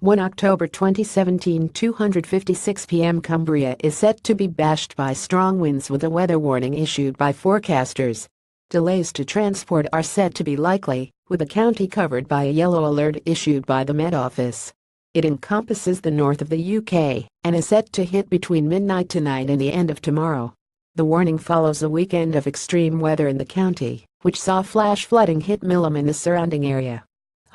1 October 2017, 2:56 p.m. Cumbria is set to be bashed by strong winds with a weather warning issued by forecasters. Delays to transport are said to be likely, with the county covered by a yellow alert issued by the Met Office. It encompasses the north of the UK and is set to hit between midnight tonight and the end of tomorrow. The warning follows a weekend of extreme weather in the county, which saw flash flooding hit Milham and the surrounding area.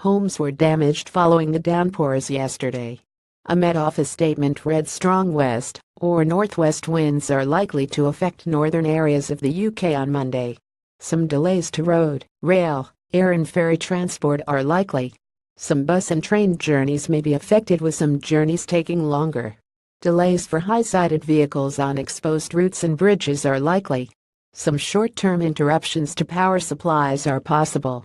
Homes were damaged following the downpours yesterday. A Met Office statement read strong west or northwest winds are likely to affect northern areas of the UK on Monday. Some delays to road, rail, air and ferry transport are likely. Some bus and train journeys may be affected, with some journeys taking longer. Delays for high-sided vehicles on exposed routes and bridges are likely. Some short-term interruptions to power supplies are possible.